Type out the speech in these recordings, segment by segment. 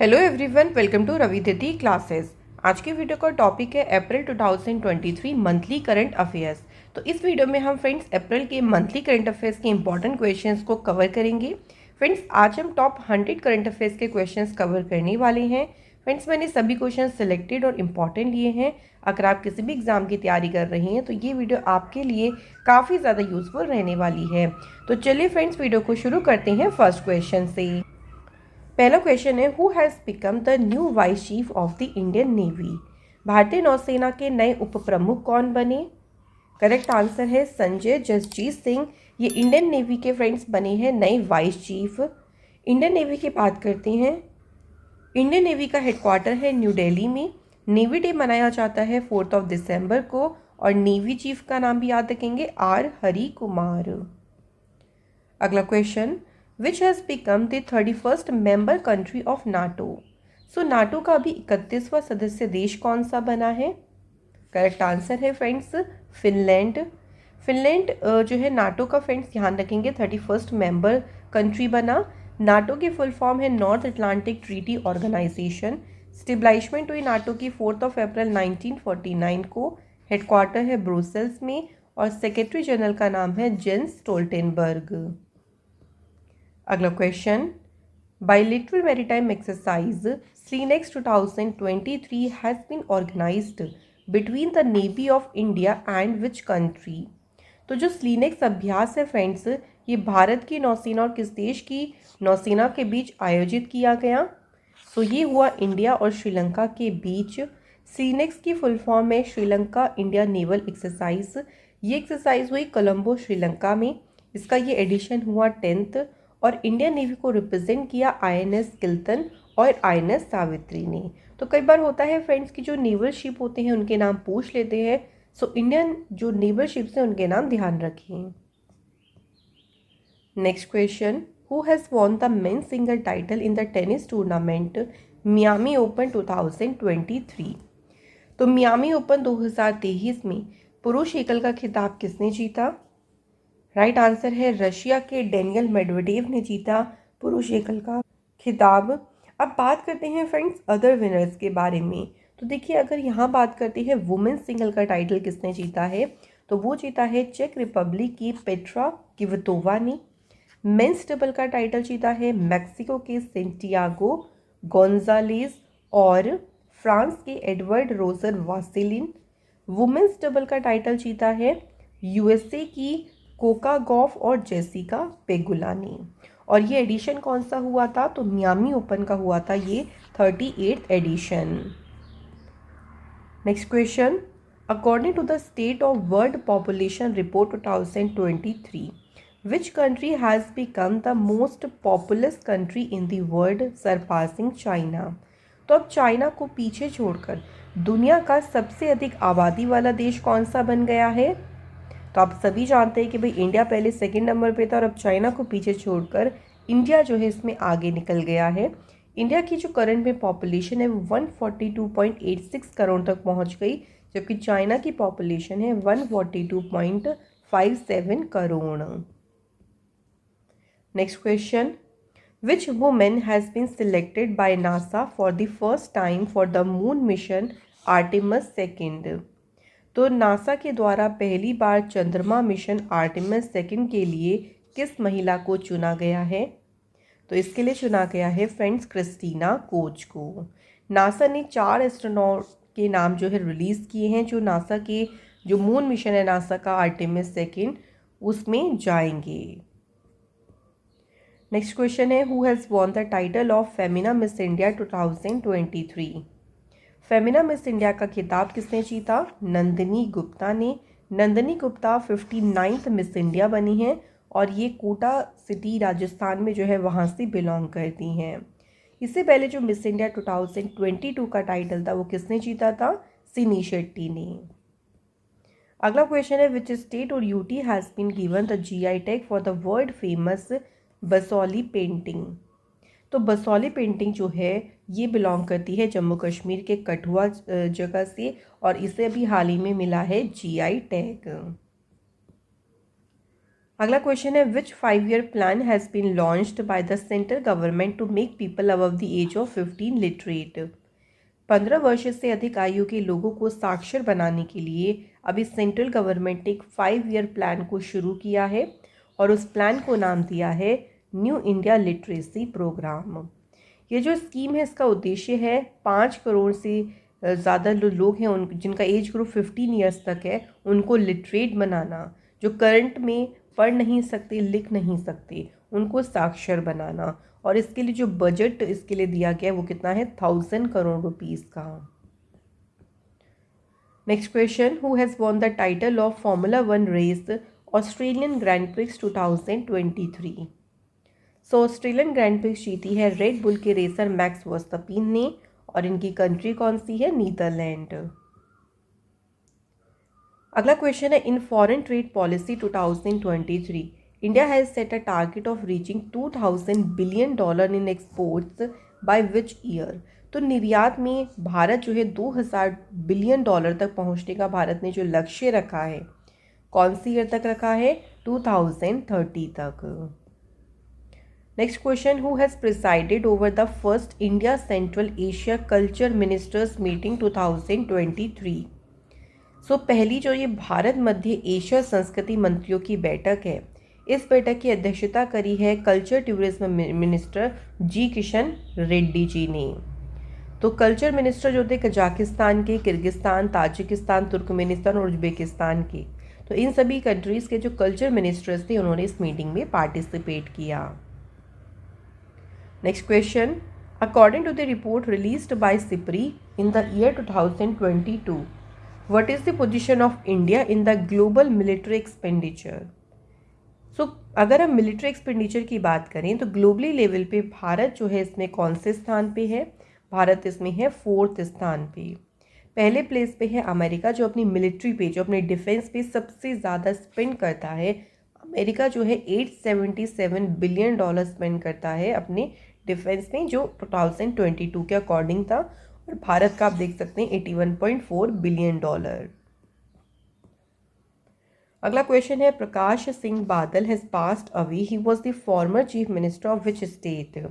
Hello everyone, welcome to Ravi Didi classes. आज की video का टॉपिक है अप्रैल 2023 मंथली करंट अफेयर्स। तो इस वीडियो में हम फ्रेंड्स अप्रैल के मंथली करंट अफेयर्स के इंपॉर्टेंट क्वेश्चंस को कवर करेंगे। फ्रेंड्स आज हम टॉप 100 करंट अफेयर्स के क्वेश्चंस कवर करने वाले हैं। फ्रेंड्स मैंने सभी क्वेश्चन सिलेक्टेड और इम्पॉर्टेंट लिए हैं। अगर आप किसी भी एग्जाम की तैयारी कर रहे हैं तो ये वीडियो आपके लिए काफ़ी ज़्यादा यूजफुल रहने वाली है। तो चलिए फ्रेंड्स वीडियो को शुरू करते हैं फर्स्ट क्वेश्चन से। पहला क्वेश्चन है, who has become the new vice chief of the Indian navy. भारतीय नौसेना के नए उप प्रमुख कौन बने? करेक्ट आंसर है संजय जसजीत सिंह। ये इंडियन नेवी के फ्रेंड्स बने हैं नए वाइस चीफ। इंडियन नेवी की बात करते हैं। इंडियन नेवी का हेडक्वार्टर है न्यू दिल्ली में। नेवी डे मनाया जाता है 4 दिसंबर को और नेवी चीफ का नाम भी याद रखेंगे आर हरि कुमार। अगला question, which has become the 31st member country of NATO. So NATO का अभी 31वां सदस्य देश कौन सा बना है? करेक्ट आंसर है फ्रेंड्स फिनलैंड। फिनलैंड जो है नाटो का फ्रेंड्स ध्यान रखेंगे 31st मेंबर कंट्री बना। नाटो की फुल फॉर्म है North Atlantic Treaty Organisation. Establishment हुई नाटो की 4 अप्रैल 1949 को। हेडक्वार्टर है ब्रुसेल्स में और सेक्रेटरी जनरल का नाम है जेंस स्टोल्टेनबर्ग। अगला question, bilateral maritime exercise SLENEX 2023 has been organized between the Navy of India and which country। तो जो स्लीनेक्स अभ्यास है फ्रेंड्स, ये भारत की नौसेना और किस देश की नौसेना के बीच आयोजित किया गया? सो ये हुआ इंडिया और श्रीलंका के बीच। स्लीनेक्स की फुल फॉर्म है श्रीलंका इंडिया नेवल एक्सरसाइज। ये एक्सरसाइज हुई कोलंबो श्रीलंका में। इसका ये एडिशन हुआ 10th और इंडियन नेवी को रिप्रेजेंट किया आईएनएस किल्टन और आईएनएस सावित्री ने। तो कई बार होता है फ्रेंड्स कि जो नेवल शिप होते हैं उनके नाम पूछ लेते हैं। सो इंडियन जो नेवल शिप्स हैं उनके नाम ध्यान रखें। Next question, who has won the men single title in the tennis tournament Miami open 2023। तो मियामी ओपन 2023 में पुरुष एकल का खिताब किसने जीता? राइट आंसर है रशिया के डेनियल मेडवेडेव ने जीता पुरुष एकल का खिताब। अब बात करते हैं फ्रेंड्स अदर विनर्स के बारे में। तो देखिए, अगर यहाँ बात करते हैं वुमेन्स सिंगल का टाइटल किसने जीता है, तो वो जीता है चेक रिपब्लिक की पेट्रा किवतोवा ने। मेंस डबल का टाइटल जीता है मैक्सिको के सेंटियागो गोंजालेज और फ्रांस के एडवर्ड रोजर वासिलिन। वुमेन्स डबल का टाइटल जीता है यूएसए की कोका गॉफ और जेसिका पेगुला ने। और ये एडिशन कौन सा हुआ था? तो मियामी ओपन का हुआ था ये 38th edition. Next question, according to the state of world population report 2023 which country has become the most populous country in the world surpassing China. तो अब चाइना को पीछे छोड़कर दुनिया का सबसे अधिक आबादी वाला देश कौन सा बन गया है? तो आप सभी जानते हैं कि भाई इंडिया पहले सेकंड नंबर पे था और अब चाइना को पीछे छोड़कर इंडिया जो है इसमें आगे निकल गया है। इंडिया की जो करंट में पॉपुलेशन है वो 142.86 करोड़ तक पहुंच गई, जबकि चाइना की पॉपुलेशन है 142.57 crore. Next question, which women has been selected by NASA for the first time for the moon mission Artemis 2। तो नासा के द्वारा पहली बार चंद्रमा मिशन आर्टेमिस 2 के लिए किस महिला को चुना गया है? तो इसके लिए चुना गया है फ्रेंड्स क्रिस्टीना कोच को। नासा ने 4 एस्ट्रोनॉट के नाम जो है रिलीज़ किए हैं जो नासा के जो मून मिशन है नासा का आर्टेमिस 2 उसमें जाएंगे। नेक्स्ट क्वेश्चन है, who has won the title of Femina miss India 2023। Femina miss India का खिताब किसने जीता? नंदिनी गुप्ता ने। Nandini Gupta 59th miss India बनी हैं और ये कोटा सिटी राजस्थान में जो है वहाँ से बिलोंग करती हैं। इससे पहले जो मिस इंडिया 2022 का टाइटल था वो किसने जीता था? सिनी शेट्टी ने। अगला क्वेश्चन है, विच स्टेट और UT has been given the GI tag for the world famous Basohli painting. तो बसौली पेंटिंग जो है ये बिलोंग करती है जम्मू कश्मीर के कठुआ जगह से और इसे अभी हाल ही में मिला है जीआई टैग। अगला क्वेश्चन है which 5 year plan has been launched by the central government to make people above the age of 15 literate. 15 वर्ष से अधिक आयु के लोगों को साक्षर बनाने के लिए अभी सेंट्रल गवर्नमेंट ने एक 5 ईयर प्लान को शुरू किया है और उस प्लान को नाम दिया है न्यू इंडिया लिटरेसी प्रोग्राम। ये जो स्कीम है इसका उद्देश्य है 5 करोड़ से ज़्यादा लोग हैं उन जिनका एज ग्रुप 15 ईयर्स तक है उनको लिटरेट बनाना, जो करंट में पढ़ नहीं सकते लिख नहीं सकते उनको साक्षर बनाना। और इसके लिए जो बजट इसके लिए दिया गया है वो कितना है 1000 करोड़ रुपीस का। Next question, who has won the title of formula 1 race Australian Grand Prix 2023। So Australian Grand Prix जीती है रेड बुल के रेसर मैक्स वर्स्टैपिन ने और इनकी कंट्री कौन सी है, नीदरलैंड। अगला क्वेश्चन है in foreign trade policy 2023 India has set a target of reaching $2000 billion in exports by which year. तो निर्यात में भारत जो है 2000 बिलियन डॉलर तक पहुंचने का भारत ने जो लक्ष्य रखा है कौन सी ईयर तक रखा है, 2030 तक। Next question, who has presided over the first India central Asia culture ministers meeting 2023। सो पहली जो ये भारत मध्य एशिया संस्कृति मंत्रियों की बैठक है, इस बैठक की अध्यक्षता करी है कल्चर टूरिज्म मिनिस्टर जी किशन रेड्डी जी ने। तो कल्चर मिनिस्टर जो थे कजाकिस्तान के, किर्गिस्तान, ताजिकिस्तान, तुर्कमेनिस्तान और उज्बेकिस्तान के, तो इन सभी कंट्रीज़ के जो कल्चर मिनिस्टर्स थे उन्होंने इस मीटिंग में पार्टिसिपेट किया। Next question, according to the report released by SIPRI in the year 2022 what is the position of India in the global military expenditure. So अगर हम मिलिट्री एक्सपेंडिचर की बात करें तो ग्लोबली लेवल पे भारत जो है इसमें कौन से स्थान पे है, भारत इसमें है 4th स्थान पे। पहले प्लेस पे है अमेरिका जो अपनी मिलिट्री पे, जो अपने डिफेंस पे सबसे ज़्यादा स्पेंड करता है। अमेरिका जो है $877 बिलियन स्पेंड करता है अपने डिफेंस में, जो 2022 के अकॉर्डिंग था। और भारत का आप देख सकते हैं $81.4 बिलियन। अगला क्वेश्चन है Prakash Singh Badal has passed away, he was the former chief minister of which state.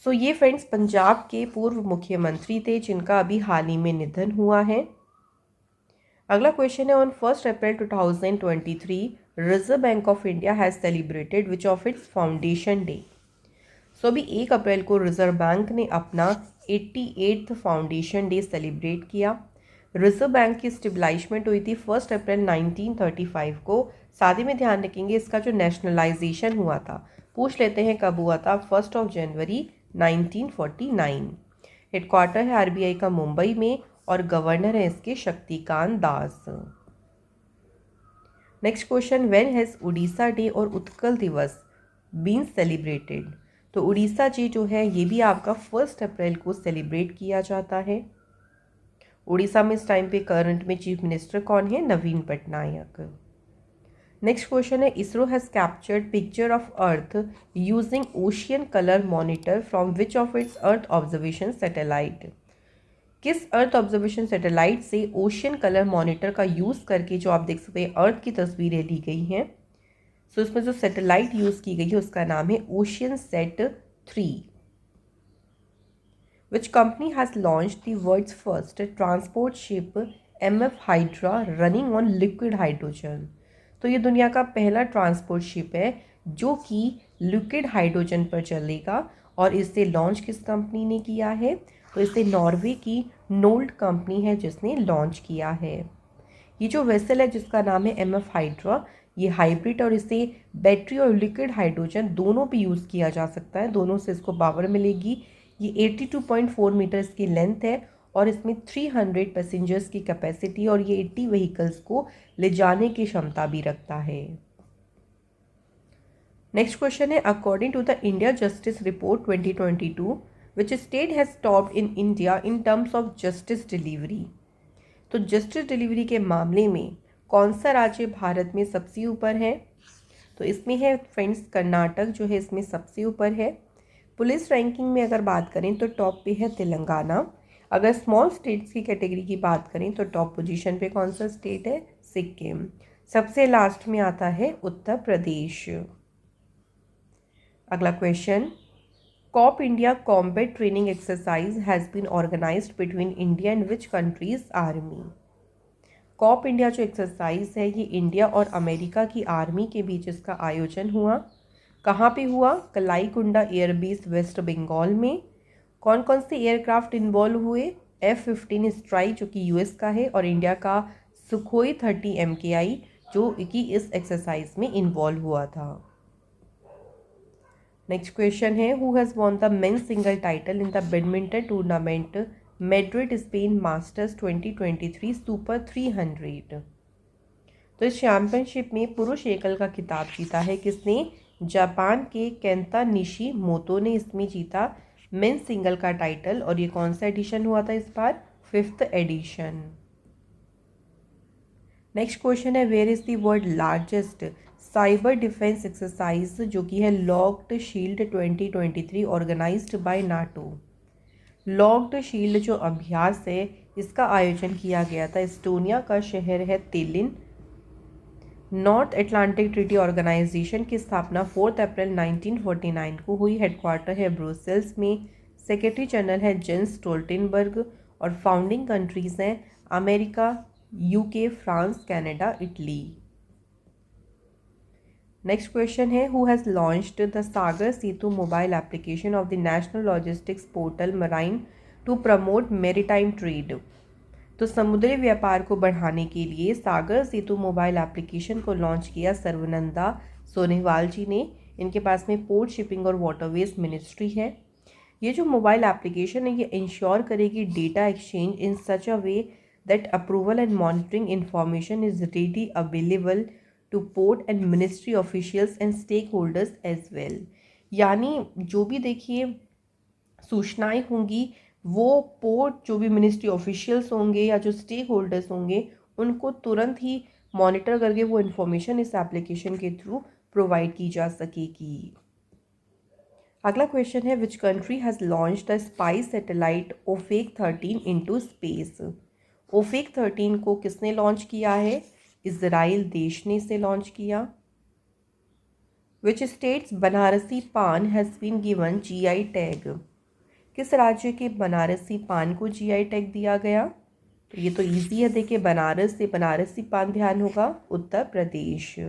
So ये फ्रेंड्स पंजाब के पूर्व मुख्यमंत्री थे जिनका अभी हाल ही में निधन हुआ है। अगला क्वेश्चन है on 1 April 2023 reserve bank of India has celebrated which of its foundation day. So अभी 1 अप्रैल को रिजर्व बैंक ने अपना 88th फाउंडेशन डे सेलिब्रेट किया। रिजर्व बैंक की स्टेबलाइजमेंट हुई थी 1 अप्रैल 1935 को। साथ ही में ध्यान रखेंगे इसका जो नेशनलाइजेशन हुआ था, पूछ लेते हैं कब हुआ था, 1 जनवरी 1949। हेडक्वार्टर है आरबीआई का मुंबई में और गवर्नर है इसके Shaktikanta Das. Next question, when has Orissa day और उत्कल दिवस बीन सेलिब्रेटेड। तो उड़ीसा डे जो है ये भी आपका 1 अप्रैल को सेलिब्रेट किया जाता है। उड़ीसा में इस टाइम पे करंट में चीफ मिनिस्टर कौन है, नवीन पटनायक। नेक्स्ट क्वेश्चन है ISRO has captured picture of earth using ocean colour monitor from which of it's earth observation satellite. किस अर्थ ऑब्जर्वेशन सैटेलाइट से ओशियन कलर मॉनिटर का यूज़ करके जो आप देख सकते हैं अर्थ की तस्वीरें ली गई हैं। सो इसमें जो सैटेलाइट यूज़ की गई है उसका नाम है ओशियनसैट 3। Which company has launched the world's first transport ship MF Hydra running on liquid hydrogen। तो ये दुनिया का पहला ट्रांसपोर्ट शिप है जो कि लिक्विड हाइड्रोजन पर चलेगा और इसे लॉन्च किस कंपनी ने किया है, तो इसे नॉर्वे की नोल्ड कंपनी है जिसने लॉन्च किया है। ये जो वेसल है जिसका नाम है MF हाइड्रा, ये हाइब्रिड और इसे बैटरी और लिक्विड हाइड्रोजन दोनों पे यूज़ किया जा सकता है, दोनों से इसको पावर मिलेगी। ये 82.4 मीटर्स की लेंथ है और इसमें 300 पैसेंजर्स की कैपेसिटी और ये 80 व्हीकल्स को ले जाने की क्षमता भी रखता है। नेक्स्ट क्वेश्चन है according to the India Justice Report 2022 which state has topped in India in terms of justice delivery. तो जस्टिस डिलीवरी के मामले में कौन सा राज्य भारत में सबसे ऊपर है, तो इसमें है फ्रेंड्स कर्नाटक जो है इसमें सबसे ऊपर है। पुलिस रैंकिंग में अगर बात करें तो टॉप पे है तेलंगाना। अगर स्मॉल स्टेट्स की कैटेगरी की बात करें तो टॉप पोजीशन पे कौन सा स्टेट है, सिक्किम। सबसे लास्ट में आता है उत्तर प्रदेश। अगला question, Cope India combat training exercise has been organised between India and which countries army. Cope India जो एक्सरसाइज है ये इंडिया और अमेरिका की आर्मी के बीच इसका आयोजन हुआ। कहाँ पे हुआ? कलाईकुंडा एयरबेस वेस्ट बंगाल में। कौन कौन से एयरक्राफ्ट इन्वॉल्व हुए? F-15 स्ट्राइक जो कि यूएस का है, और इंडिया का सुखोई 30 MKI जो कि इस एक्सरसाइज में इन्वॉल्व हुआ था। नेक्स्ट क्वेश्चन है, who has won the men's single title in the badminton tournament Madrid Spain masters 2023 super 300। तो इस चैंपियनशिप में पुरुष एकल का खिताब जीता है किसने? जापान के केंता निशी मोतो ने इसमें जीता मेंस सिंगल का टाइटल, और ये कौन सा एडिशन हुआ था इस बार? 5th edition. नेक्स्ट क्वेश्चन है, where is the world largest cyber defence exercise जो कि है Locked Shield 2023 organised by NATO. Locked Shield जो अभ्यास है इसका आयोजन किया गया था, एस्टोनिया का शहर है तेलिन। नॉर्थ अटलांटिक ट्रीटी ऑर्गेनाइजेशन की स्थापना 4 अप्रैल 1949 को हुई। हेडक्वार्टर है ब्रुसेल्स में। सेक्रेटरी जनरल है जेंस स्टोल्टेनबर्ग, और फाउंडिंग कंट्रीज हैं America, UK, France, Canada, Italy. Next question है, who has launched the Sagar Setu mobile application of the national logistics portal marine to promote maritime trade. तो समुद्री व्यापार को बढ़ाने के लिए सागर सेतु मोबाइल एप्लीकेशन को लॉन्च किया सर्वनंदा सोनेवाल जी ने। इनके पास में पोर्ट शिपिंग और वाटरवेज मिनिस्ट्री है। ये जो मोबाइल एप्लीकेशन है ये इंश्योर करेगी data exchange in such a way that approval and monitoring information is ready available to port and ministry officials and stakeholders as well. यानी जो भी देखिए सूचनाएं होंगी वो पोर्ट जो भी मिनिस्ट्री ऑफिशियल्स होंगे या जो स्टेक होल्डर्स होंगे उनको तुरंत ही मॉनिटर करके वो इन्फॉर्मेशन इस एप्लीकेशन के थ्रू प्रोवाइड की जा सकेगी। अगला क्वेश्चन है, which country has launch the spy satellite Ofek 13 into space. Ofek 13 को किसने लॉन्च किया है? इजराइल देश ने इसे लॉन्च किया। विच states Banarasi paan has been given GI tag. किस राज्य के बनारसी पान को GI टैग दिया गया? तो ये तो इजी है, देखिए बनारस से बनारसी पान ध्यान होगा, उत्तर प्रदेश।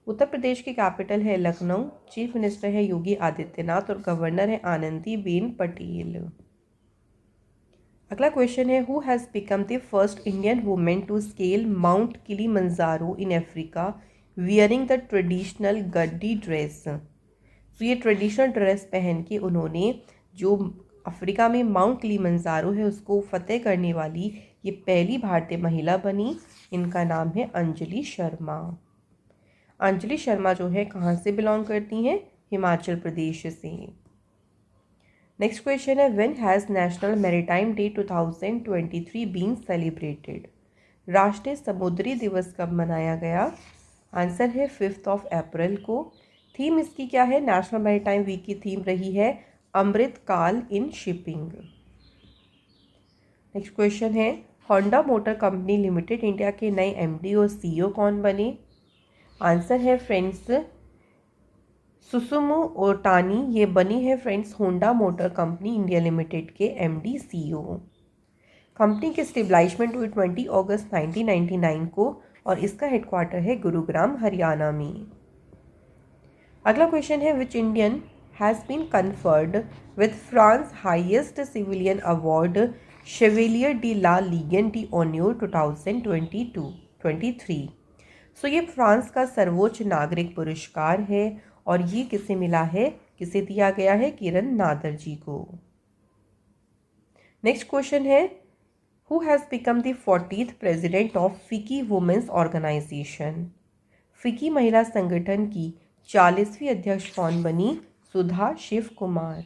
उत्तर प्रदेश की कैपिटल है लखनऊ। चीफ मिनिस्टर है योगी आदित्यनाथ, और गवर्नर है आनंदीबेन पटेल। अगला क्वेश्चन है, who has become the first Indian women to scale Mount Kilimanjaro in Africa wearing the traditional Gaddi dress. तो ये ट्रेडिशनल ड्रेस पहन के उन्होंने जो अफ्रीका में माउंट किलिमंजारो है उसको फतेह करने वाली ये पहली भारतीय महिला बनी। इनका नाम है अंजलि शर्मा। अंजलि शर्मा जो है कहाँ से बिलोंग करती हैं? हिमाचल प्रदेश से। नेक्स्ट क्वेश्चन है, when has National Maritime Day 2023 been celebrated. राष्ट्रीय समुद्री दिवस कब मनाया गया? आंसर है 5 अप्रैल को। थीम इसकी क्या है? नेशनल मैरीटाइम वीक की थीम रही है अमृत काल इन शिपिंग। नेक्स्ट क्वेश्चन है, Honda motor company limited India के नए MD और CEO कौन बने? आंसर है फ्रेंड्स सुसुमु ओटानी, ये बनी है friends Honda motor company India limited के MD CEO। कंपनी की स्टेबलाइजमेंट हुई 20 अगस्त 1999 को, और इसका हेडक्वार्टर है गुरुग्राम हरियाणा में। अगला क्वेश्चन है, which Indian has been conferred with France highest civilian award Chevalier de la Legion d'honneur 2022-23। So ये फ्रांस का सर्वोच्च नागरिक पुरस्कार है, और ये किसे मिला है? किसे दिया गया है? किरण नादर जी को। नेक्स्ट क्वेश्चन है, who has become the 40th president of फिकी वुमेन्स ऑर्गेनाइजेशन। फिकी महिला संगठन की 40वीं अध्यक्ष कौन बनी? सुधा शिव कुमार।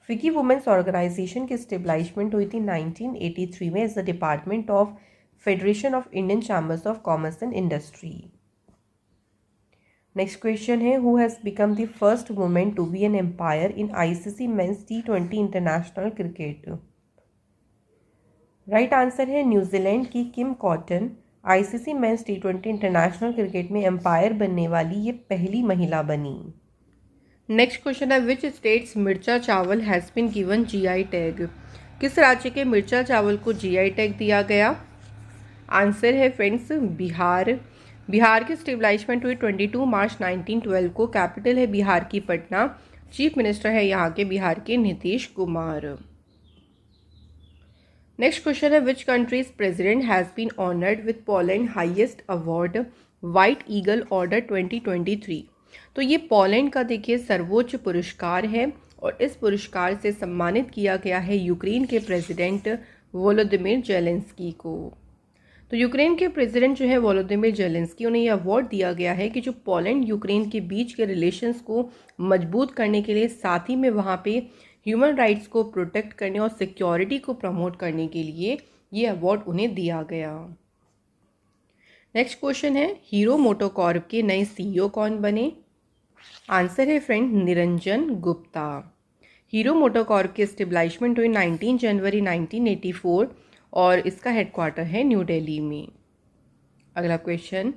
फिकी वुमेन्स ऑर्गेनाइजेशन की स्टेबलाइजमेंट हुई थी 1983 में as the department of federation of Indian chambers of commerce and industry. Next question है, who has become the first women to be an umpire in ICC men's T20 international cricket. Right answer है New Zealand की Kim Cotton ICC men's T20 international cricket में umpire बनने वाली ये पहली महिला बनी। नेक्स्ट क्वेश्चन है, विच states Mircha chawal has been given GI tag? किस राज्य के मिर्चा चावल को GI टैग दिया गया? आंसर है फ्रेंड्स बिहार। बिहार की स्टेबलाइजमेंट हुई 22 मार्च 1912 को। कैपिटल है बिहार की पटना। चीफ मिनिस्टर है यहाँ के बिहार के नीतीश कुमार। नेक्स्ट क्वेश्चन है, which countries president has been honoured with Poland highest award White Eagle Order 2023? तो ये पोलैंड का देखिए सर्वोच्च पुरस्कार है और इस पुरस्कार से सम्मानित किया गया है यूक्रेन के प्रेसिडेंट वोलोदिमिर जेलेंस्की को। तो यूक्रेन के प्रेसिडेंट जो है वोलोदिमिर जेलेंस्की, उन्हें यह अवार्ड दिया गया है कि जो पोलैंड यूक्रेन के बीच के रिलेशंस को मजबूत करने के लिए, साथ ही में वहाँ पे ह्यूमन राइट्स को प्रोटेक्ट करने और सिक्योरिटी को प्रमोट करने के लिए ये अवार्ड उन्हें दिया गया। नेक्स्ट क्वेश्चन है, हीरो मोटोकॉर्प के नए CEO कौन बने? आंसर है friend Niranjan Gupta. Hero MotoCorp की एस्टेब्लिशमेंट हुई 19 जनवरी 1984 और इसका हेडक्वार्टर है न्यू दिल्ली में। अगला question,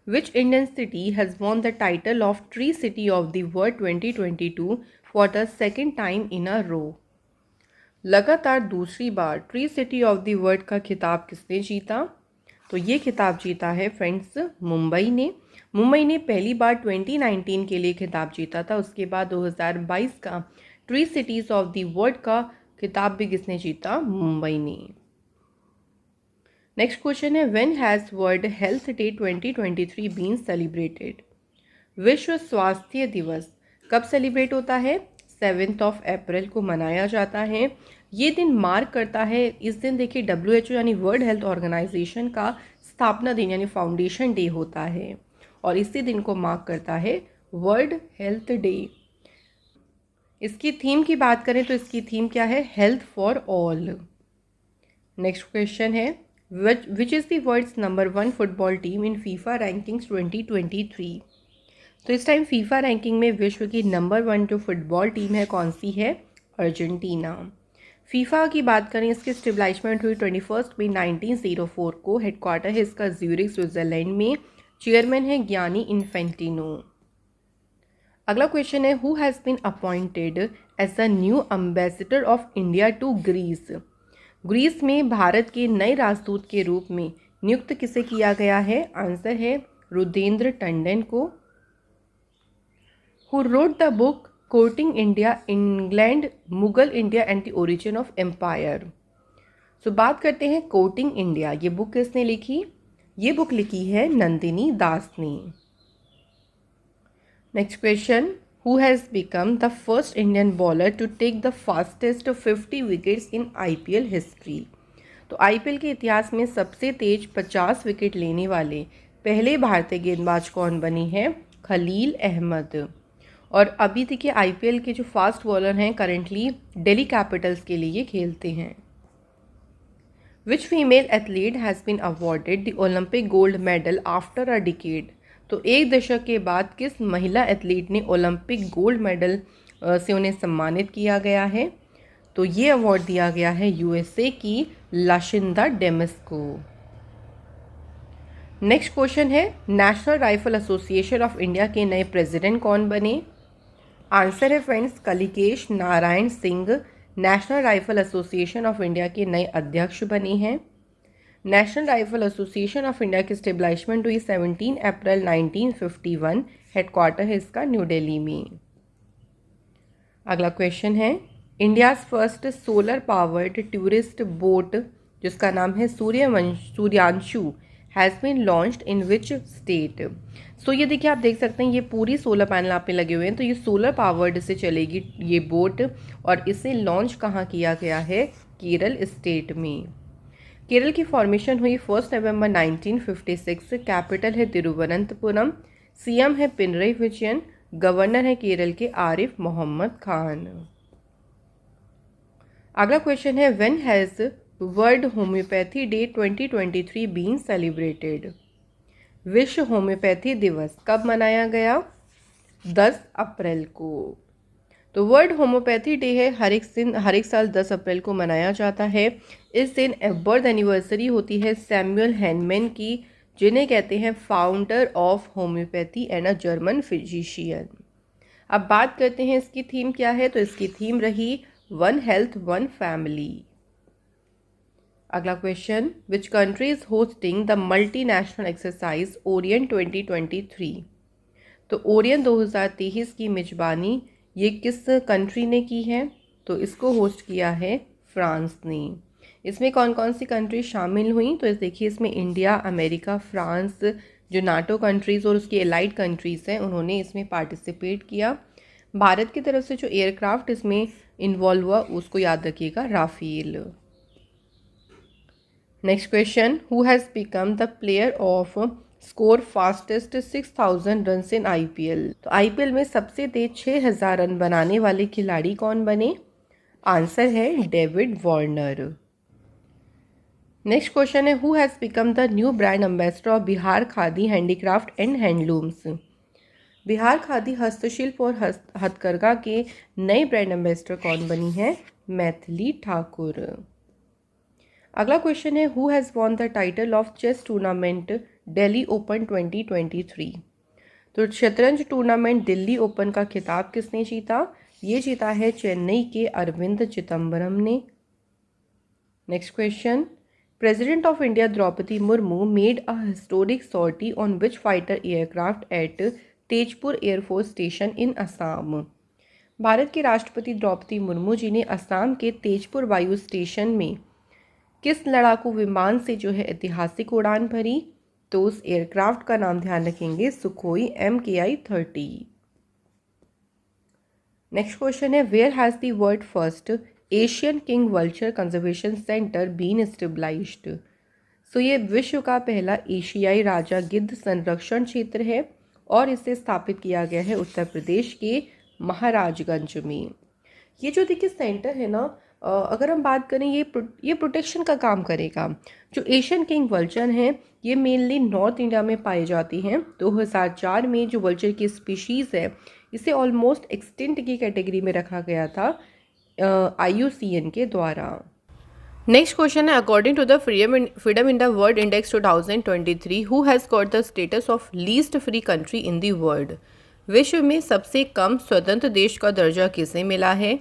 which Indian city has won the title of tree city of the world 2022 for the second time in a row? लगातार दूसरी बार tree city of the world का खिताब किसने जीता? तो ये खिताब जीता है फ्रेंड्स मुंबई ने। मुंबई ने पहली बार 2019 के लिए खिताब जीता था। उसके बाद 2022 का tree cities of the world का खिताब भी किसने जीता? मुंबई ने। नेक्स्ट क्वेश्चन है, when has World health Day 2023 been celebrated? विश्व स्वास्थ्य दिवस कब सेलिब्रेट होता है? 7 अप्रैल को मनाया जाता है। ये दिन मार्क करता है, इस दिन देखिए WHO यानी वर्ल्ड हेल्थ ऑर्गेनाइजेशन का स्थापना दिन यानी फाउंडेशन डे होता है और इसी दिन को मार्क करता है वर्ल्ड हेल्थ डे। इसकी थीम की बात करें तो इसकी थीम क्या है? Health for all. Next question है, which is the world's number 1 football team in FIFA rankings 2023? तो इस टाइम फीफा रैंकिंग में विश्व की नंबर 1 जो फुटबॉल टीम है कौन सी है? अर्जेंटीना। फीफा की बात करें, इसकी स्टेबलाइजमेंट हुई 21 मई 1904 को। हेडक्वार्टर है इसका ज्यूरिख स्विट्जरलैंड में। चेयरमैन है गियानी इन्फेंटिनो। अगला क्वेश्चन है, who has been appointed as the new ambassador of India to Greece? Greece में भारत के नए राजदूत के रूप में नियुक्त किसे किया गया है? आंसर है रुद्रेंद्र टंडन को। Who wrote the book Courting India, England, Mughal India and the origin of empire? So बात करते हैं कोर्टिंग इंडिया। ये बुक किसने लिखी? ये बुक लिखी है नंदिनी दास ने। Next question, who has become the first Indian bowler to take the fastest 50 wickets in IPL history? तो IPL के इतिहास में सबसे तेज 50 विकेट लेने वाले पहले भारतीय गेंदबाज कौन बने हैं? खलील अहमद। और अभी देखिए IPL के जो फास्ट बॉलर हैं करंटली दिल्ली कैपिटल्स के लिए खेलते हैं। Which female athlete has been awarded the Olympic gold medal after a decade? तो एक दशक के बाद किस महिला एथलीट ने ओलंपिक गोल्ड मेडल से उन्हें सम्मानित किया गया है? तो ये अवार्ड दिया गया है USA की लाशिंदा डेमिस को। नेक्स्ट क्वेश्चन है, national rifle association of India के नए प्रेसिडेंट कौन बने? आंसर है friends Kalikesh Narayan Singh national rifle association of India के नए अध्यक्ष बने हैं। National rifle association of India की स्टेबलाइजमेंट हुई 17 अप्रैल 1951। हेडक्वार्टर है इसका न्यू दिल्ली में। अगला क्वेश्चन है, India's first solar powered tourist boat जिसका नाम है Suryanshu has been launched in which state? So ये देखिए आप देख सकते हैं ये पूरी सोलर पैनल आप पे लगे हुए हैं। तो ये सोलर पावर्ड से चलेगी ये बोट और इसे लॉन्च कहाँ किया गया है? केरल स्टेट में। केरल की फॉर्मेशन हुई 1 नवंबर 1956। कैपिटल है तिरुवनंतपुरम। CM है पिनरई विजयन। गवर्नर है केरल के आरिफ मोहम्मद खान। अगला क्वेश्चन है, when has World Homeopathy Day 2023 been celebrated? विश्व होम्योपैथी दिवस कब मनाया गया? 10 अप्रैल को। तो वर्ल्ड होम्योपैथी डे है हर एक साल 10 अप्रैल को मनाया जाता है। इस दिन बर्थ एनिवर्सरी होती है सैमुअल हैनमैन की जिन्हें कहते हैं founder of homeopathy and a German physician. अब बात करते हैं इसकी थीम क्या है, तो इसकी थीम रही वन हेल्थ वन फैमिली। अगला question, which country is hosting the multinational exercise Orion 2023। तो ओरियन 2023 की मेजबानी ये किस कंट्री ने की है, तो इसको होस्ट किया है फ्रांस ने। इसमें कौन कौन सी कंट्री शामिल हुई, तो देखिए इसमें इंडिया, अमेरिका, फ्रांस, जो नाटो कंट्रीज़ और उसकी एलाइड कंट्रीज़ हैं उन्होंने इसमें पार्टिसिपेट किया। भारत की तरफ से जो एयरक्राफ्ट इसमें इन्वॉल्व हुआ उसको याद रखिएगा, राफेल। Next question, who has become the player of score fastest 6000 run in IPL. तो आईपीएल में सबसे तेज 6000 रन बनाने वाले खिलाड़ी कौन बने, आंसर है डेविड वार्नर। नेक्स्ट क्वेश्चन है, who has become the new brand ambassador of Bihar khadi handicraft and handlooms. Bihar khadi हस्तशिल्प और हथकरघा के नए ब्रांड एम्बेसडर कौन बनी है, मैथिली ठाकुर। अगला क्वेश्चन है, who has won the title of chess tournament Delhi open 2023। तो शतरंज टूर्नामेंट दिल्ली ओपन का खिताब किसने जीता, ये जीता है चेन्नई के अरविंद चिदम्बरम ने। Next question, President of India Draupadi Murmu made a historic sortie on which fighter aircraft at Tezpur air force station इन असम। भारत के राष्ट्रपति द्रौपदी मुर्मू जी ने असम के तेजपुर वायु स्टेशन में किस लड़ाकू विमान से जो है ऐतिहासिक उड़ान भरी, तो उस एयरक्राफ्ट का नाम ध्यान रखेंगे सुखोई MKI-30। नेक्स्ट क्वेश्चन है, where has the world first Asian king vulture conservation centre been established. So ये विश्व का पहला एशियाई राजा गिद्ध संरक्षण क्षेत्र है और इसे स्थापित किया गया है उत्तर प्रदेश के महाराजगंज में। ये जो देखिए सेंटर है ना, अगर हम बात करें ये प्रोटेक्शन का काम करेगा। जो एशियन किंग वल्चर हैं ये मेनली नॉर्थ इंडिया में पाए जाती हैं। 2004 में जो वल्चर की स्पीशीज़ है इसे ऑलमोस्ट एक्सटिंक्ट की कैटेगरी में रखा गया था IUCN के द्वारा। नेक्स्ट क्वेश्चन है, according to the freedom in the world index 2023 who has got the status of least free country in the world. विश्व में सबसे कम स्वतंत्र देश का दर्जा किसे मिला है,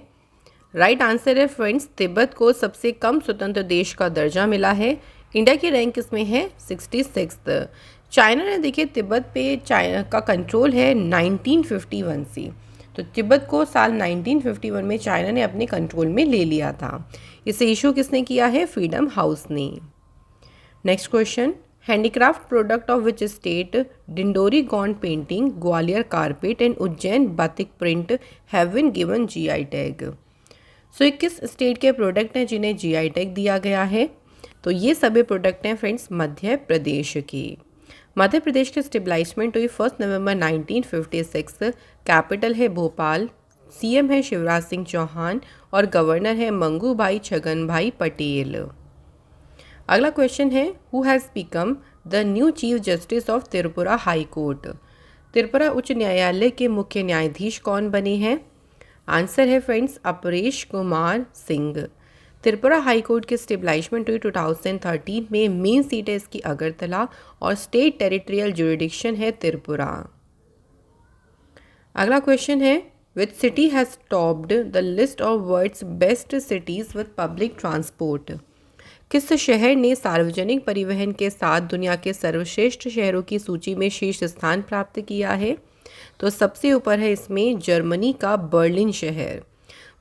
राइट आंसर है फ्रेंड्स, तिब्बत को सबसे कम स्वतंत्र देश का दर्जा मिला है। इंडिया की रैंक इसमें है 66। चाइना ने देखिए तिब्बत पे चाइना का कंट्रोल है 1951 से, तो तिब्बत को साल 1951 में चाइना ने अपने कंट्रोल में ले लिया था। इसे इशू किसने किया है, फ्रीडम हाउस ने। Next question, handicraft product of which state Dindori Gond painting, Gwalior carpet and Ujjain batik print have been given GI tag. सो ये किस स्टेट के प्रोडक्ट हैं जिन्हें GI टैग दिया गया है, तो ये सभी प्रोडक्ट हैं फ्रेंड्स मध्य प्रदेश के। मध्य प्रदेश की स्टेबलाइजमेंट हुई 1 नवंबर 1956। कैपिटल है भोपाल, CM है शिवराज सिंह चौहान और गवर्नर है मंगू भाई छगन भाई पटेल। अगला क्वेश्चन है, who has become the new chief justice of Tripura high court. Tripura उच्च न्यायालय के मुख्य न्यायाधीश कौन बने हैं, आंसर है friends Aparesh Kumar Singh. Tripura high court की स्टेबलाइजमेंट हुई 2013 में। मेन सीट है इसकी अगरतला और स्टेट टेरिटोरियल जुरिडिक्शन है त्रिपुरा। अगला क्वेश्चन है, which city has topped the list of world's best cities with public transport. किस शहर ने सार्वजनिक परिवहन के साथ दुनिया के सर्वश्रेष्ठ शहरों की सूची में शीर्ष स्थान प्राप्त किया है, तो सबसे ऊपर है इसमें जर्मनी का बर्लिन शहर।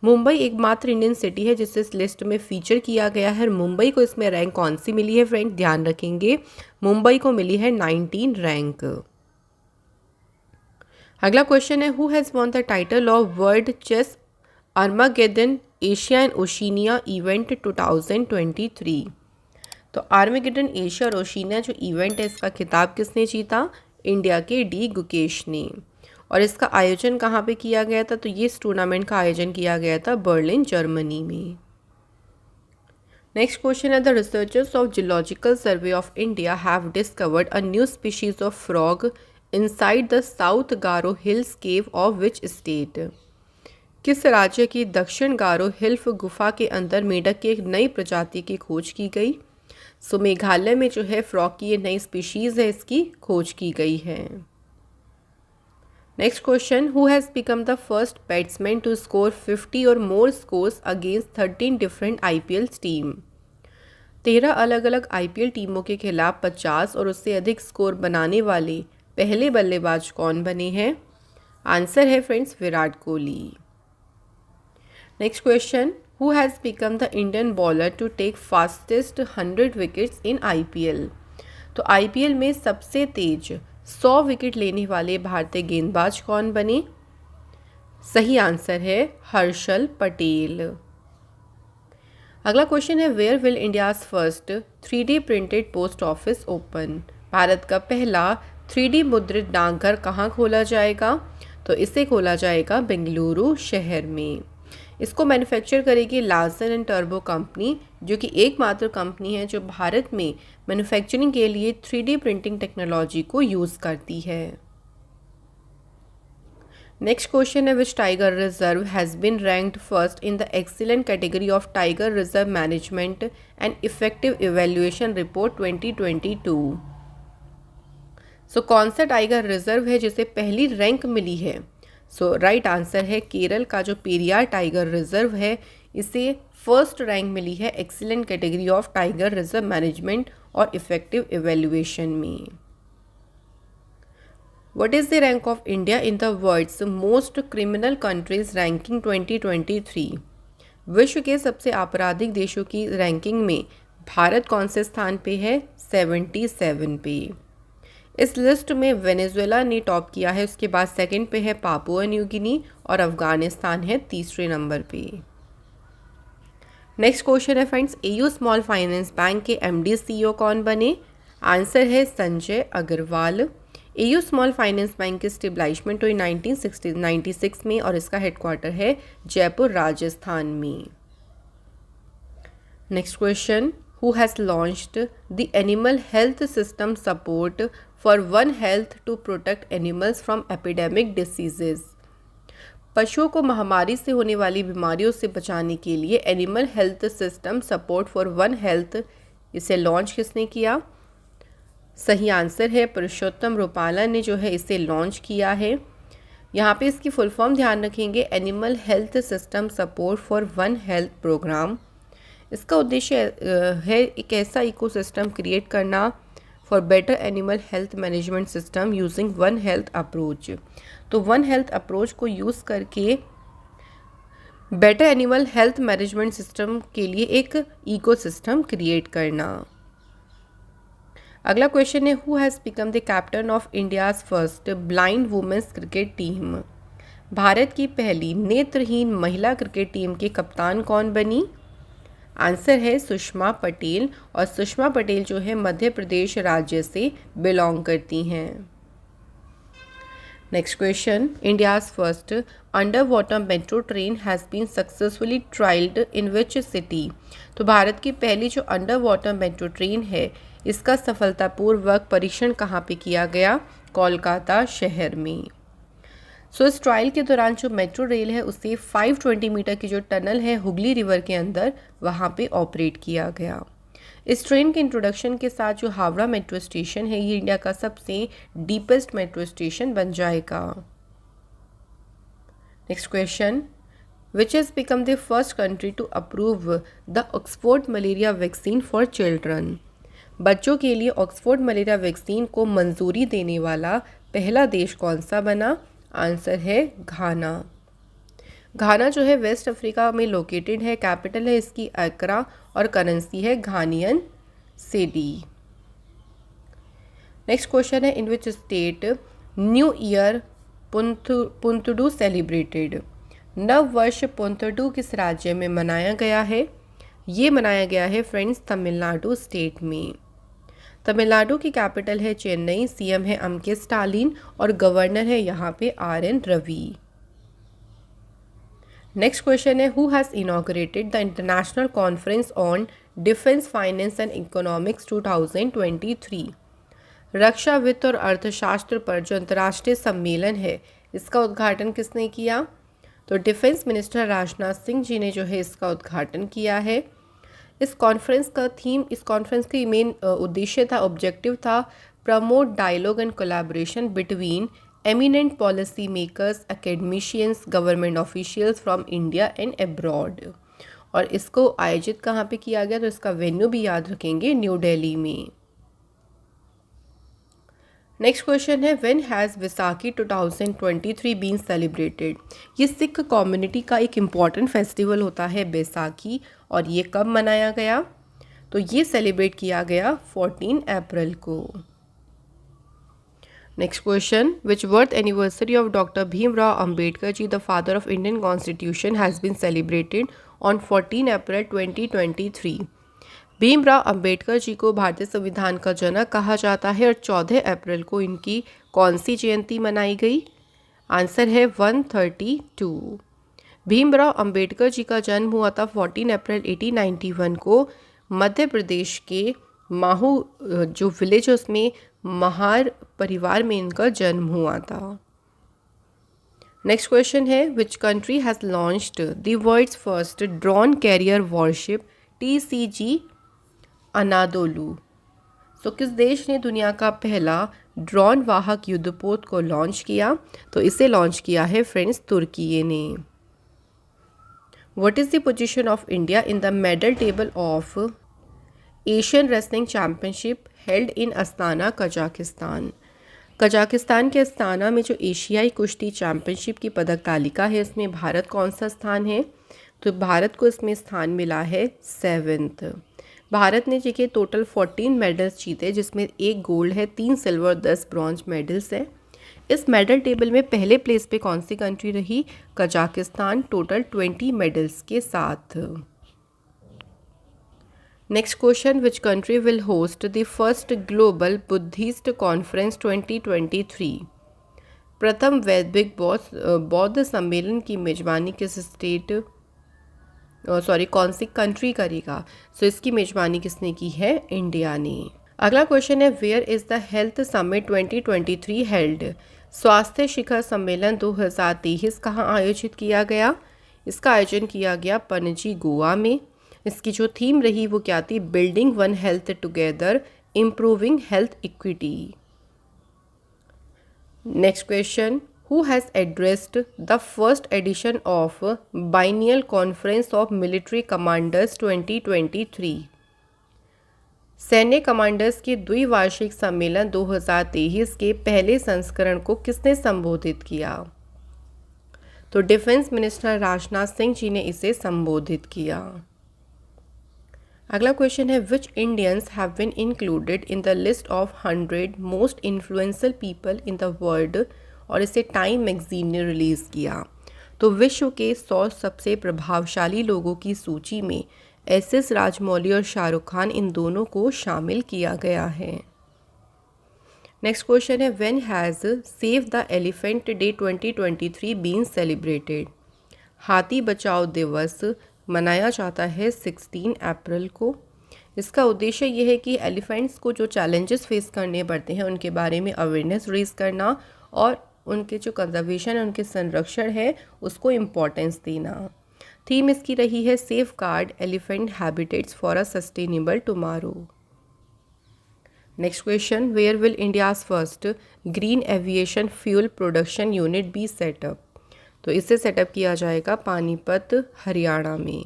मुंबई एकमात्र इंडियन सिटी है जिसे इस लिस्ट में फीचर किया गया है। मुंबई को इसमें रैंक कौन सी मिली है फ्रेंड, ध्यान रखेंगे मुंबई को मिली है 19 रैंक। अगला क्वेश्चन है, who has won the title of world chess Armageddon Asia and Oceania event 2023। तो आर्मागेडन एशिया और ओशिनिया जो इवेंट है इसका खिताब किसने जीता, इंडिया के D गुकेश ने। और इसका आयोजन कहाँ पे किया गया था, तो ये इस टूर्नामेंट का आयोजन किया गया था बर्लिन जर्मनी में। नेक्स्ट क्वेश्चन है, the researchers of geological survey of India have discovered a new species of frog inside the south Garo hills cave of which state. किस राज्य की दक्षिण गारो हिल्फ गुफा के अंदर मेढक की एक नई प्रजाति की खोज की गई, सो मेघालय में जो है फ्रॉग की ये नई स्पीशीज़ है, इसकी खोज की गई है। Next question, who has become the first batsman to score 50 or more scores against 13 different IPL team. 13 अलग अलग IPL टीमों के खिलाफ 50 और उससे अधिक स्कोर बनाने वाले पहले बल्लेबाज कौन बने हैं? आंसर है friends Virat Kohli. Next question, who has become the Indian bowler to take fastest 100 wickets in IPL। तो IPL में सबसे तेज 100 विकेट लेने वाले भारतीय गेंदबाज कौन बने? सही आंसर है हर्षल पटेल। अगला क्वेश्चन है, where will India's first 3D printed post office open. Bharat का पहला 3D मुद्रित डाकघर कहाँ खोला जाएगा? तो इसे खोला जाएगा बेंगलुरु शहर में। इसको मैन्युफैक्चर करेगी लार्सन एंड टर्बो कंपनी, जो कि एकमात्र कंपनी है जो भारत में मैन्युफैक्चरिंग के लिए 3D प्रिंटिंग टेक्नोलॉजी को यूज़ करती है। नेक्स्ट क्वेश्चन है, which tiger reserve has been ranked first in the excellent category of tiger reserve management and effective evaluation report 2022। So कौन सा टाइगर रिजर्व है जिसे पहली रैंक मिली है? सो राइट आंसर है केरल का जो पेरियार टाइगर रिजर्व है, इसे फर्स्ट रैंक मिली है excellent category of tiger reserve management और इफेक्टिव इवेल्युएशन में। What is the rank of India in the world's most criminal countries ranking 2023। विश्व के सबसे आपराधिक देशों की रैंकिंग में भारत कौन से स्थान पे है? 77 पे। इस लिस्ट में वेनेजुएला ने टॉप किया है, उसके बाद सेकंड पे है पापुआ न्यू गिनी और अफगानिस्तान है तीसरे नंबर पे। नेक्स्ट क्वेश्चन है friends, AU small finance bank के MD CEO कौन बने? आंसर है Sanjay Agarwal. AU small finance bank की स्टेब्लिशमेंट हुई 1996 में और इसका हेडक्वार्टर है जयपुर राजस्थान में। Next question, who has launched the animal health system support for One Health to protect animals from epidemic diseases। पशुओं को महामारी से होने वाली बीमारियों से बचाने के लिए animal health system support for one health, इसे लॉन्च किसने किया? सही आंसर है पुरुषोत्तम रूपाला ने जो है इसे लॉन्च किया है। यहाँ पे इसकी फुल फॉर्म ध्यान रखेंगे, animal health system support for one health program. इसका उद्देश्य है एक ऐसा इकोसिस्टम क्रिएट करना for better animal health management system using one health approach. तो वन हेल्थ अप्रोच को यूज़ करके better animal health management system के लिए एक इकोसिस्टम क्रिएट करना। अगला क्वेश्चन है, who has become the captain of India's first blind women's cricket team. Bharat की पहली नेत्रहीन महिला क्रिकेट टीम के कप्तान कौन बनी? आंसर है सुषमा पटेल, और सुषमा पटेल जो है मध्य प्रदेश राज्य से बिलोंग करती हैं। Next question, India's first under water metro train has been successfully trialled in which city. तो भारत की पहली जो अंडर वाटर मेट्रो ट्रेन है, इसका सफलतापूर्वक परीक्षण कहाँ पे किया गया? कोलकाता शहर में। सो इस ट्रायल के दौरान जो मेट्रो रेल है उसे 520 मीटर की जो टनल है हुगली रिवर के अंदर, वहाँ पे ऑपरेट किया गया। इस ट्रेन के इंट्रोडक्शन के साथ जो हावड़ा मेट्रो स्टेशन है, ये इंडिया का सबसे डीपेस्ट मेट्रो स्टेशन बन जाएगा। Next question, which has become the first country to approve the Oxford malaria vaccine for children. बच्चों के लिए ऑक्सफोर्ड मलेरिया वैक्सीन को मंजूरी देने वाला पहला देश कौन सा बना? आंसर है घाना। घाना जो है वेस्ट अफ्रीका में लोकेटेड है, कैपिटल है इसकी अक्रा और करेंसी है घानियन सेडी। नेक्स्ट क्वेश्चन है, in which state new year Puthandu celebrated. नव वर्ष पुंतुडू किस राज्य में मनाया गया है? ये मनाया गया है फ्रेंड्स तमिलनाडु स्टेट में। तमिलनाडु की कैपिटल है चेन्नई, सीएम है एम.के. स्टालिन और गवर्नर है यहाँ पे आर.एन. रवि। नेक्स्ट क्वेश्चन है, who has inaugurated the international conference on defence finance and economics 2023। रक्षा वित्त और अर्थशास्त्र पर जो अंतर्राष्ट्रीय सम्मेलन है, इसका उद्घाटन किसने किया? तो डिफेंस मिनिस्टर राजनाथ सिंह जी ने जो है इसका उद्घाटन किया है। इस कॉन्फ्रेंस की मेन उद्देश्य था, ऑब्जेक्टिव था, promote dialogue and collaboration between eminent policy makers, academicians, government officials from India and abroad. और इसको आयोजित कहाँ पे किया गया, तो इसका वेन्यू भी याद रखेंगे, न्यू दिल्ली में। नेक्स्ट क्वेश्चन है, when has Vaisakhi 2023 been celebrated. ये सिख कम्युनिटी का एक इम्पॉर्टेंट फेस्टिवल होता है बैसाखी, और ये कब मनाया गया, तो ये सेलिब्रेट किया गया 14 अप्रैल को। Next question, which birth anniversary of doctor Bhimrao Ambedkar ji the father of Indian constitution has been celebrated on 14 April 2023। Bhimrao Ambedkar ji को भारतीय संविधान का जनक कहा जाता है, और 14 अप्रैल को इनकी कौन सी जयंती मनाई गई, आंसर है 132। भीमराव अंबेडकर जी का जन्म हुआ था 14 अप्रैल 1891 को मध्य प्रदेश के माहू जो विलेज है उसमें महार परिवार में इनका जन्म हुआ था। नेक्स्ट क्वेश्चन है, which country has launched the world's first drone carrier warship TCG Anadolu. तो किस देश ने दुनिया का पहला ड्रोन वाहक युद्धपोत को लॉन्च किया, तो इसे लॉन्च किया है फ्रेंड्स तुर्की ने। What is the position of India in the medal table of Asian wrestling championship held in Astana Kazakhstan. Kazakhstan के अस्ताना में जो एशियाई कुश्ती चैम्पियनशिप की पदक तालिका है, इसमें भारत कौन सा स्थान है, तो भारत को इसमें स्थान मिला है 7th। भारत ने जीते टोटल 14 मेडल्स जीते, जिसमें 1 गोल्ड है, 3 सिल्वर, 10 ब्रॉन्ज मेडल्स है। इस मेडल टेबल में पहले प्लेस पे कौन सी कंट्री रही, कजाकिस्तान, टोटल 20 मेडल्स के साथ। Next question, which country will host the first global Buddhist conference 2023। प्रथम वैश्विक बौद्ध सम्मेलन की मेजबानी किस कौन सी कंट्री करेगा, सो इसकी मेजबानी किसने की है, इंडिया ने। अगला क्वेश्चन है, where is the health summit 2023 held. स्वास्थ्य शिखर सम्मेलन 2023 कहाँ आयोजित किया गया, इसका आयोजन किया गया पणजी गोवा में। इसकी जो थीम रही वो क्या थी, building one health together, improving health equity. Next question, who has addressed the first edition of Biennial Conference of Military Commanders 2023। सैन्य कमांडर्स के द्विवार्षिक सम्मेलन 2023 के पहले संस्करण को किसने संबोधित किया, तो डिफेंस मिनिस्टर राजनाथ सिंह जी ने इसे संबोधित किया। अगला क्वेश्चन है, which Indians have been included in the list of 100 most influential people in the world, और इसे टाइम मैगजीन ने रिलीज़ किया। तो विश्व के 100 सबसे प्रभावशाली लोगों की सूची में SS राजमौली और शाहरुख खान, इन दोनों को शामिल किया गया है। नेक्स्ट क्वेश्चन है, when has save the elephant day 2023 been celebrated. हाथी बचाओ दिवस मनाया जाता है 16 अप्रैल को। इसका उद्देश्य ये है कि एलिफेंट्स को जो चैलेंजेस फेस करने पड़ते हैं उनके बारे में अवेयरनेस रेज करना, और उनके जो कंजर्वेशन है, उनके संरक्षण है, उसको इम्पोर्टेंस देना। थीम इसकी रही है safeguard elephant habitats for a sustainable tomorrow. Next question, where will India's first green aviation fuel production unit be set up. तो इसे सेटअप किया जाएगा पानीपत, हरियाणा में।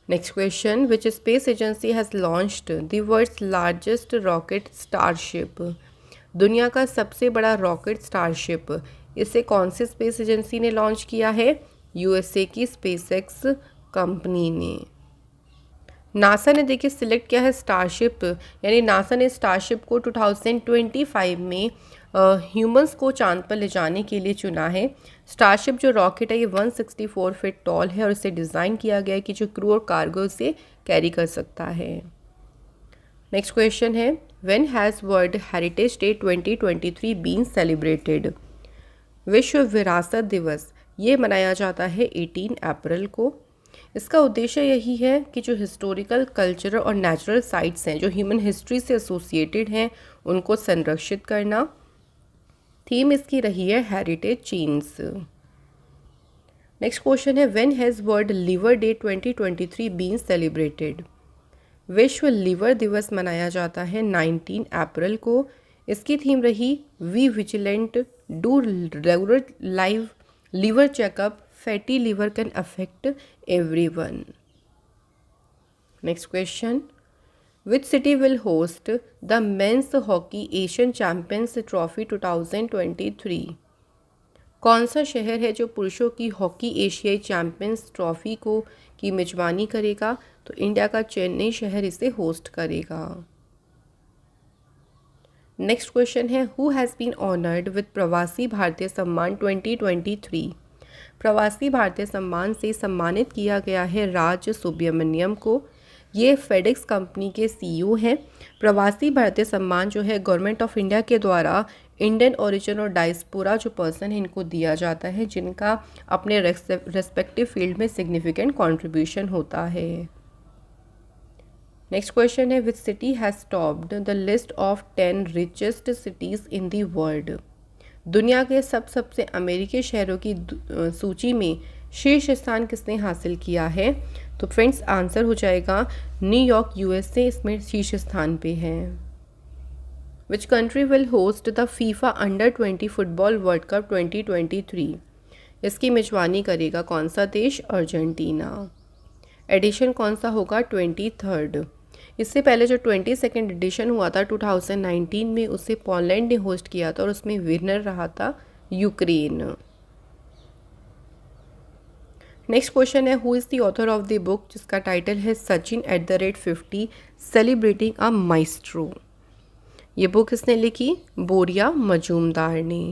Next question, which space agency has launched the world's largest rocket Starship. दुनिया का सबसे बड़ा rocket Starship, इसे कौन सी स्पेस एजेंसी ने लॉन्च किया है, USA की स्पेसएक्स कंपनी ने। नासा ने देखिए सिलेक्ट किया है स्टारशिप, यानी नासा ने स्टारशिप को 2025 में ह्यूमंस को चांद पर ले जाने के लिए चुना है। स्टारशिप जो रॉकेट है ये 164 फीट टॉल है, और इसे डिज़ाइन किया गया है कि जो क्रू और कार्गो से कैरी कर सकता है। नेक्स्ट क्वेश्चन है, when has world heritage day 2023 been celebrated. विश्व विरासत दिवस ये मनाया जाता है 18 अप्रैल को। इसका उद्देश्य यही है कि जो हिस्टोरिकल, कल्चरल और नेचुरल साइट्स हैं जो ह्यूमन हिस्ट्री से एसोसिएटेड हैं उनको संरक्षित करना। थीम इसकी रही है हेरिटेज चेन्स। नेक्स्ट क्वेश्चन है when has world liver day 2023 been celebrated. विश्व लिवर दिवस मनाया जाता है 19 अप्रैल को। इसकी थीम रही be vigilant, do regular live liver checkup, fatty liver can affect everyone. Next question, which city will host the men's hockey Asian champions trophy 2023। कौन सा शहर है जो पुरुषों की हॉकी एशियाई चैंपियंस ट्रॉफी को की मेजबानी करेगा? तो इंडिया का चेन्नई शहर इसे होस्ट करेगा। नेक्स्ट क्वेश्चन है who has been honoured with Pravasi Bharatiya सम्मान 2023। प्रवासी भारतीय सम्मान से सम्मानित किया गया है राज सुब्रमण्यम को। ये फेडेक्स कंपनी के सीईओ हैं। प्रवासी भारतीय सम्मान जो है गवर्नमेंट ऑफ इंडिया के द्वारा इंडियन ओरिजिन और डायस्पोरा जो पर्सन है इनको दिया जाता है जिनका अपने रेस्पेक्टिव फील्ड में सिग्निफिकेंट कंट्रीब्यूशन होता है। नेक्स्ट क्वेश्चन है which city has topped the list of 10 richest cities in the world. दुनिया के सबसे अमेरिकी शहरों की सूची में शीर्ष स्थान किसने हासिल किया है? तो फ्रेंड्स आंसर हो जाएगा न्यूयॉर्क यूएसए इसमें शीर्ष स्थान पे है। Which country will host the FIFA under 20 football world cup 2023। इसकी मेजबानी करेगा कौन सा देश? अर्जेंटीना। एडिशन कौन सा होगा? 23rd। इससे पहले जो 22nd एडिशन हुआ था 2019 में उसे पोलैंड ने होस्ट किया था और उसमें विनर रहा था यूक्रेन। नेक्स्ट क्वेश्चन है who is the author of the book जिसका टाइटल है सचिन @50 सेलिब्रेटिंग अ माइस्ट्रो। ये बुक किसने लिखी? बोरिया मजूमदार ने।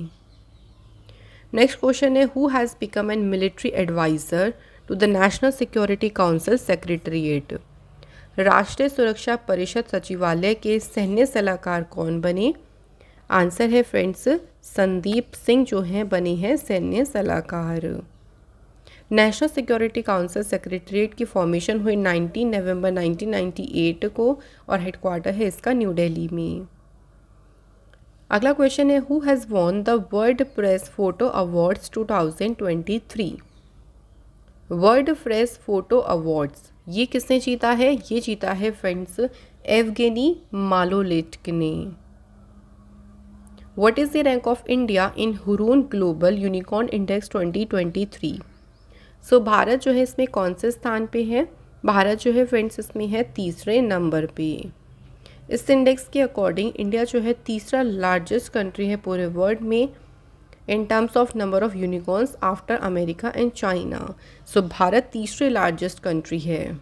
नेक्स्ट क्वेश्चन है who has become an military adviser to the national security council secretariat. राष्ट्रीय सुरक्षा परिषद सचिवालय के सैन्य सलाहकार कौन बने? आंसर है फ्रेंड्स संदीप सिंह जो हैं बने हैं सैन्य सलाहकार। नेशनल सिक्योरिटी काउंसिल सेक्रेटरीट की फॉर्मेशन हुई 19 नवंबर 1998 को और हेडक्वार्टर है इसका न्यू दिल्ली में। अगला क्वेश्चन है who has won the world press photo awards 2023। World press photo awards ये किसने जीता है? ये जीता है फ्रेंड्स एवगेनी मालोलेट्क ने। What is the rank of India in Hurun global unicorn index 2023। सो भारत जो है इसमें कौन से स्थान पे है? भारत जो है फ्रेंड्स इसमें है तीसरे नंबर पे। इस इंडेक्स के अकॉर्डिंग इंडिया जो है तीसरा लार्जेस्ट कंट्री है पूरे वर्ल्ड में in terms of number of unicorns after America and China. So Bharat तीसरे लार्जेस्ट कंट्री है।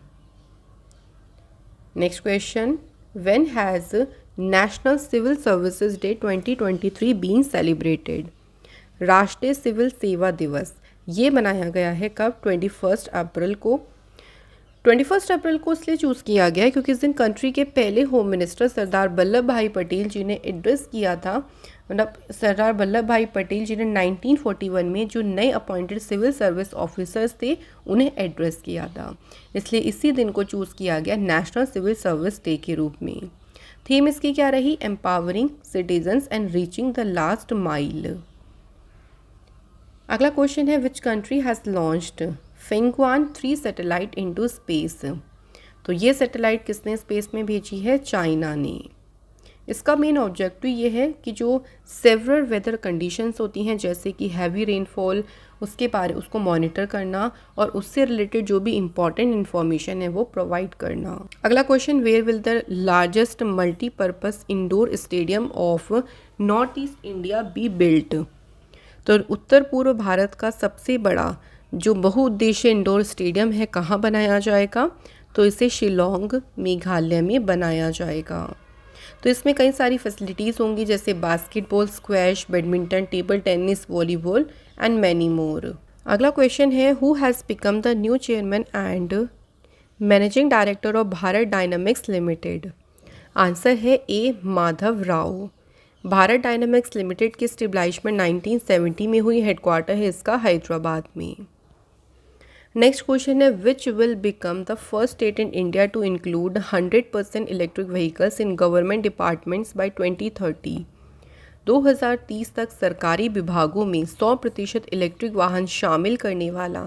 Next question when has national civil services day 2023 been celebrated. राष्ट्रीय सिविल सेवा दिवस ये मनाया गया है कब? 21 अप्रैल को। 21 अप्रैल को इसलिए चूज़ किया गया है क्योंकि इस दिन कंट्री के पहले होम मिनिस्टर सरदार वल्लभ भाई पटेल जी ने एड्रेस किया था। मतलब सरदार वल्लभ भाई पटेल जी ने 1941 में जो नए अपॉइंटेड सिविल सर्विस ऑफिसर्स थे उन्हें एड्रेस किया था, इसलिए इसी दिन को चूज़ किया गया नेशनल सिविल सर्विस डे के रूप में। थीम इसकी क्या रही? Empowering citizens and reaching the last mile. अगला क्वेश्चन है which country has launched Fengyun 3 satellite into space. तो ये सैटेलाइट किसने स्पेस में भेजी है? चाइना ने। इसका मेन ऑब्जेक्टिव ये है कि जो सेवरल वेदर कंडीशंस होती हैं जैसे कि हैवी रेनफॉल उसको मॉनिटर करना और उससे रिलेटेड जो भी इम्पॉर्टेंट इन्फॉर्मेशन है वो प्रोवाइड करना। अगला question where will the largest multipurpose indoor stadium of north east India be built. तो उत्तर पूर्व भारत का सबसे बड़ा जो बहुउद्देशीय इंडोर स्टेडियम है कहाँ बनाया जाएगा? तो इसे शिलोंग मेघालय में बनाया जाएगा। तो इसमें कई सारी फैसिलिटीज़ होंगी जैसे basketball, squash, badminton, table tennis, volleyball and many more. अगला क्वेश्चन है who has become the new chairman and managing director of Bharat dynamics limited. Answer है ए माधव राव। भारत डायनामिक्स लिमिटेड की स्टेबलाइजमेंट 1970 में हुई, हेडक्वार्टर है इसका हैदराबाद में। नेक्स्ट क्वेश्चन है which will become the first state in India to include 100% electric vehicles in government departments by 2030। 2030 तक सरकारी विभागों में 100% इलेक्ट्रिक वाहन शामिल करने वाला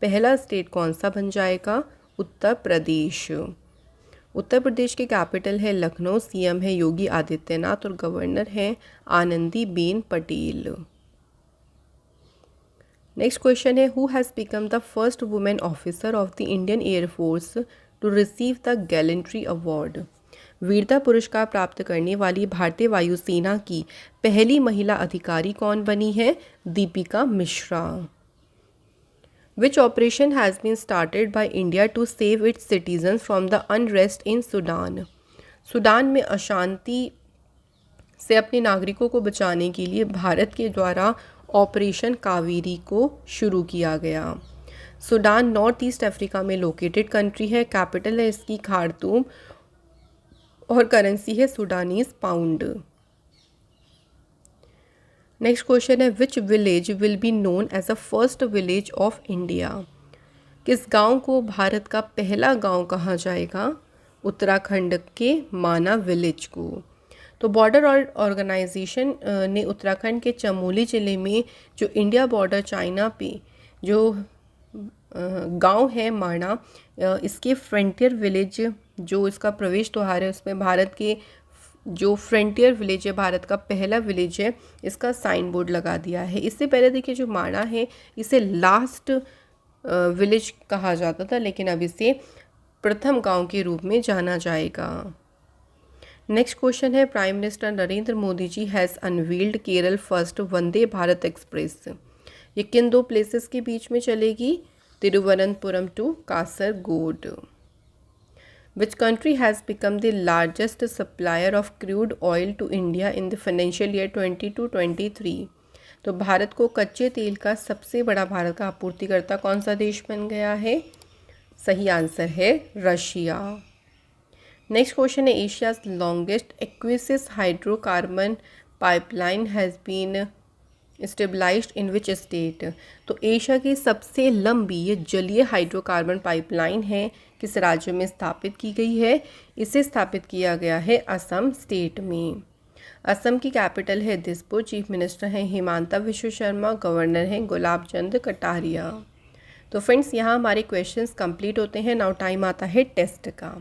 पहला स्टेट कौन सा बन जाएगा? उत्तर प्रदेश। उत्तर प्रदेश के कैपिटल है लखनऊ, सीएम है योगी आदित्यनाथ और गवर्नर है आनंदीबेन पटेल। नेक्स्ट क्वेश्चन है, who has become the first women officer of the Indian air force to receive the gallantry award? वीरता पुरस्कार प्राप्त करने वाली भारतीय वायुसेना की पहली महिला अधिकारी कौन बनी है? Deepika Mishra. Which operation has been started by India to save its citizens from the unrest in Sudan? Sudan में अशांति से अपने नागरिकों को बचाने के लिए भारत के द्वारा ऑपरेशन कावेरी को शुरू किया गया। सूडान नॉर्थ ईस्ट अफ्रीका में लोकेटेड कंट्री है, कैपिटल है इसकी खार्तूम और करेंसी है सूडानीज पाउंड। नेक्स्ट क्वेश्चन है, which village will be known as the first village of India? किस गांव को भारत का पहला गांव कहा जाएगा? उत्तराखंड के माना विलेज को। तो बॉर्डर ऑर्गेनाइजेशन ने उत्तराखंड के चमोली ज़िले में जो इंडिया बॉर्डर चाइना पे जो गांव है माना, इसके फ्रंटियर विलेज जो इसका प्रवेश द्वार है उसमें भारत के जो फ्रंटियर विलेज है, भारत का पहला विलेज है, इसका साइन बोर्ड लगा दिया है। इससे पहले देखिए जो माना है इसे लास्ट विलेज कहा जाता था, लेकिन अब इसे प्रथम गांव के रूप में जाना जाएगा। नेक्स्ट क्वेश्चन है, prime minister Narendra Modi ji has unveiled Kerala first Vande Bharat express. ये किन दो प्लेसेस के बीच में चलेगी? Thiruvananthapuram to Kasaragod. Which country has become the largest supplier of crude oil to India in the financial year 22-23? तो भारत को कच्चे तेल का सबसे बड़ा भारत का आपूर्तिकर्ता कौन सा देश बन गया है? सही आंसर है रशिया। नेक्स्ट क्वेश्चन है, एशियाज लॉन्गेस्ट एक्विसिस hydrocarbon pipeline has been established in which state? तो एशिया की सबसे लंबी ये जलीय हाइड्रोकार्बन पाइपलाइन है, किस राज्य में स्थापित की गई है? इसे स्थापित किया गया है असम स्टेट में। असम की कैपिटल है दिसपुर, चीफ मिनिस्टर हैं हिमांता विश्व शर्मा, गवर्नर हैं गुलाब चंद कटारिया। तो फ्रेंड्स यहाँ हमारे क्वेश्चंस कंप्लीट होते हैं। नाउ टाइम आता है टेस्ट का।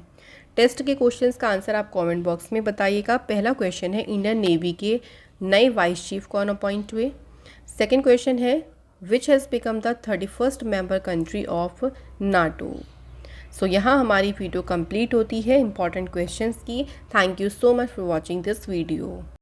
टेस्ट के क्वेश्चंस का आंसर आप कमेंट बॉक्स में बताइएगा। पहला क्वेश्चन है, इंडियन नेवी के नए वाइस चीफ कौन अपॉइंट हुए? सेकेंड क्वेश्चन है, which has become the 31st member country of NATO? So यहाँ हमारी वीडियो कंप्लीट होती है इंपॉर्टेंट क्वेश्चंस की। Thank you so much for watching this video.